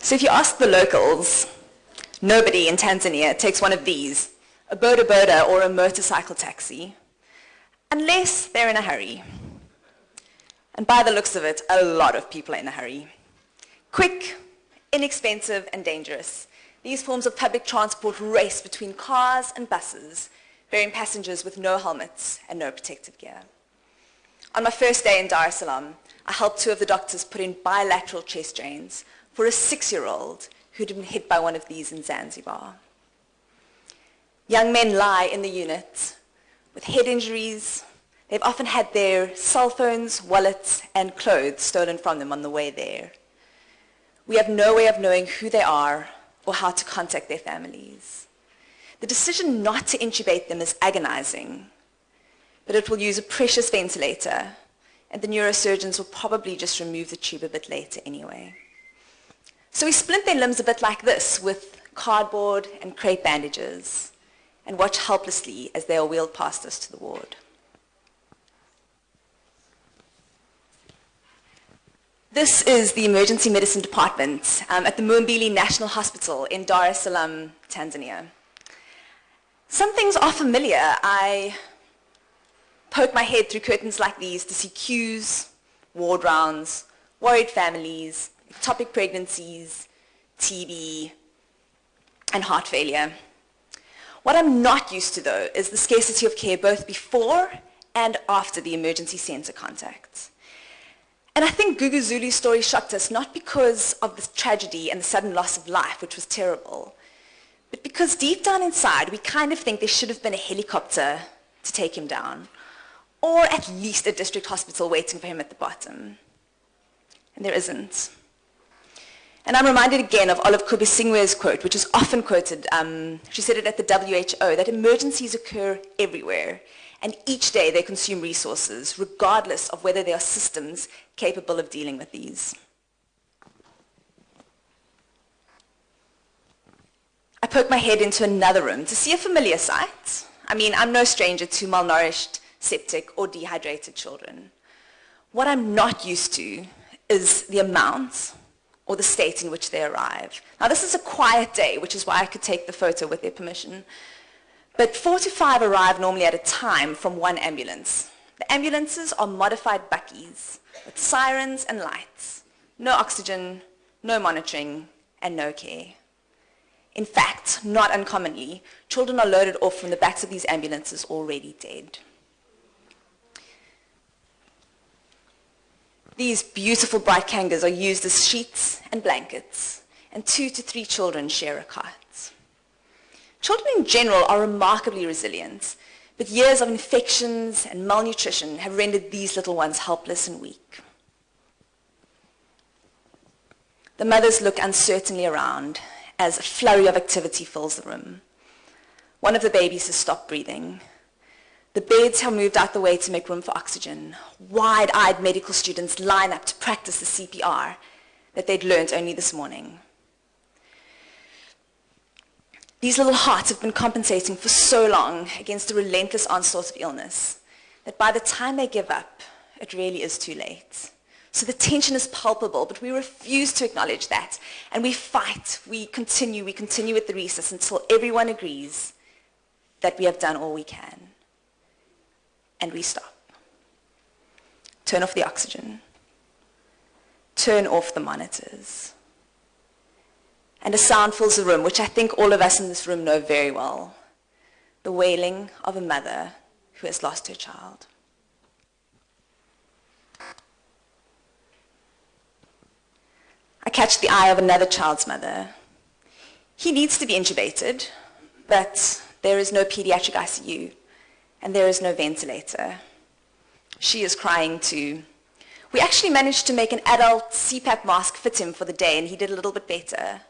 So if you ask the locals, nobody in Tanzania takes one of these, a boda boda or a motorcycle taxi, unless they're in a hurry. And by the looks of it, a lot of people are in a hurry. Quick, inexpensive, and dangerous. These forms of public transport race between cars and buses, bearing passengers with no helmets and no protective gear. On my first day in Dar es Salaam, I helped two of the doctors put in bilateral chest drains for a 6-year-old who'd been hit by one of these in Zanzibar. Young men lie in the unit with head injuries. They've often had their cell phones, wallets, and clothes stolen from them on the way there. We have no way of knowing who they are or how to contact their families. The decision not to intubate them is agonizing, but it will use a precious ventilator, and the neurosurgeons will probably just remove the tube a bit later anyway. So we splint their limbs a bit like this, with cardboard and crepe bandages, and watch helplessly as they are wheeled past us to the ward. This is the emergency medicine department at the Muhimbili National Hospital in Dar es Salaam, Tanzania. Some things are familiar. I poke my head through curtains like these to see queues, ward rounds, worried families, ectopic pregnancies, TB, and heart failure. What I'm not used to, though, is the scarcity of care both before and after the emergency center contact. And I think Gugu Zulu's story shocked us, not because of the tragedy and the sudden loss of life, which was terrible, but because deep down inside, we kind of think there should have been a helicopter to take him down, or at least a district hospital waiting for him at the bottom. And there isn't. And I'm reminded again of Olive Kubisingwe's quote, which is often quoted. She said it at the WHO, that emergencies occur everywhere, and each day they consume resources, regardless of whether there are systems capable of dealing with these. I poke my head into another room to see a familiar sight. I mean, I'm no stranger to malnourished, septic, or dehydrated children. What I'm not used to is the amount or the state in which they arrive. Now, this is a quiet day, which is why I could take the photo with their permission. But 4 to 5 arrive normally at a time from one ambulance. The ambulances are modified buckies with sirens and lights, no oxygen, no monitoring, and no care. In fact, not uncommonly, children are loaded off from the backs of these ambulances already dead. These beautiful bright kangas are used as sheets and blankets, and 2 to 3 children share a cot. Children in general are remarkably resilient, but years of infections and malnutrition have rendered these little ones helpless and weak. The mothers look uncertainly around as a flurry of activity fills the room. One of the babies has stopped breathing. The beds have moved out the way to make room for oxygen. Wide-eyed medical students line up to practice the CPR that they'd learned only this morning. These little hearts have been compensating for so long against the relentless onslaught of illness that by the time they give up, it really is too late. So the tension is palpable, but we refuse to acknowledge that. And we fight, we continue with the resus until everyone agrees that we have done all we can. And we stop. Turn off the oxygen. Turn off the monitors. And a sound fills the room, which I think all of us in this room know very well. The wailing of a mother who has lost her child. I catch the eye of another child's mother. He needs to be intubated, but there is no pediatric ICU, and there is no ventilator. She is crying too. We actually managed to make an adult CPAP mask fit him for the day, and he did a little bit better.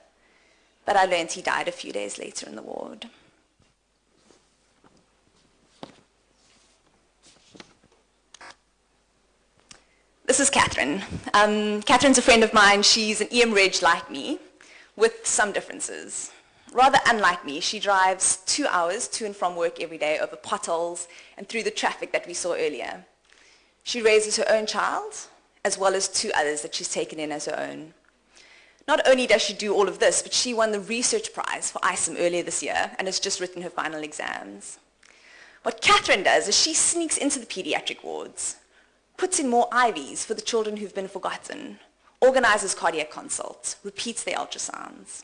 But I learned he died a few days later in the ward. This is Catherine. Catherine's a friend of mine. She's an EM Reg like me, with some differences. Rather unlike me, she drives 2 hours to and from work every day over potholes and through the traffic that we saw earlier. She raises her own child, as well as 2 others that she's taken in as her own. Not only does she do all of this, but she won the research prize for ISIM earlier this year and has just written her final exams. What Catherine does is she sneaks into the pediatric wards, puts in more IVs for the children who've been forgotten, organizes cardiac consults, repeats their ultrasounds.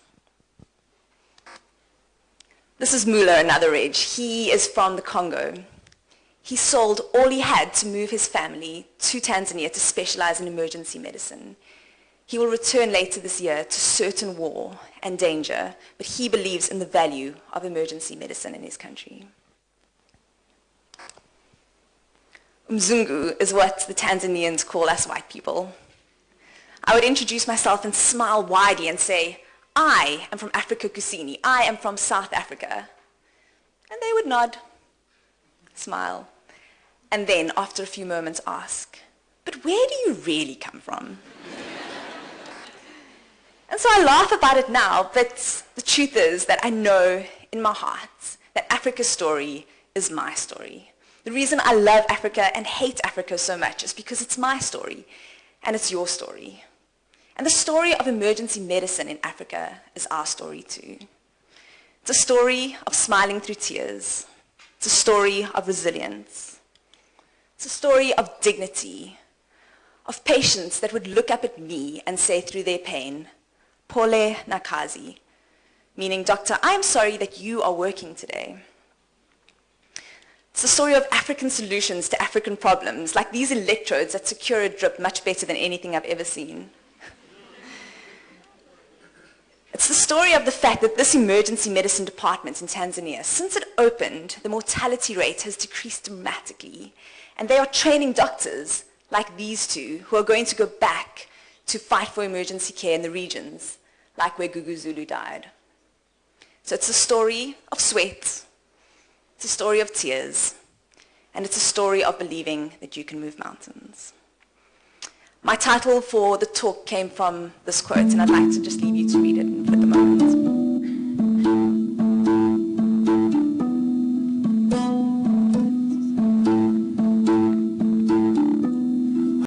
This is Mula, another Reg. He is from the Congo. He sold all he had to move his family to Tanzania to specialize in emergency medicine. He will return later this year to certain war and danger, but he believes in the value of emergency medicine in his country. Mzungu is what the Tanzanians call us white people. I would introduce myself and smile widely and say, I am from Africa Kusini. I am from South Africa. And they would nod, smile, and then after a few moments ask, but where do you really come from? And so I laugh about it now, but the truth is that I know in my heart that Africa's story is my story. The reason I love Africa and hate Africa so much is because it's my story, and it's your story. And the story of emergency medicine in Africa is our story too. It's a story of smiling through tears. It's a story of resilience. It's a story of dignity, of patients that would look up at me and say through their pain, Pole Nakazi, meaning, doctor, I am sorry that you are working today. It's the story of African solutions to African problems, like these electrodes that secure a drip much better than anything I've ever seen. It's the story of the fact that this emergency medicine department in Tanzania, since it opened, the mortality rate has decreased dramatically, and they are training doctors like these two who are going to go back to fight for emergency care in the regions, like where Gugu Zulu died. So it's a story of sweat, it's a story of tears, and it's a story of believing that you can move mountains. My title for the talk came from this quote, and I'd like to just leave you to read it at the moment.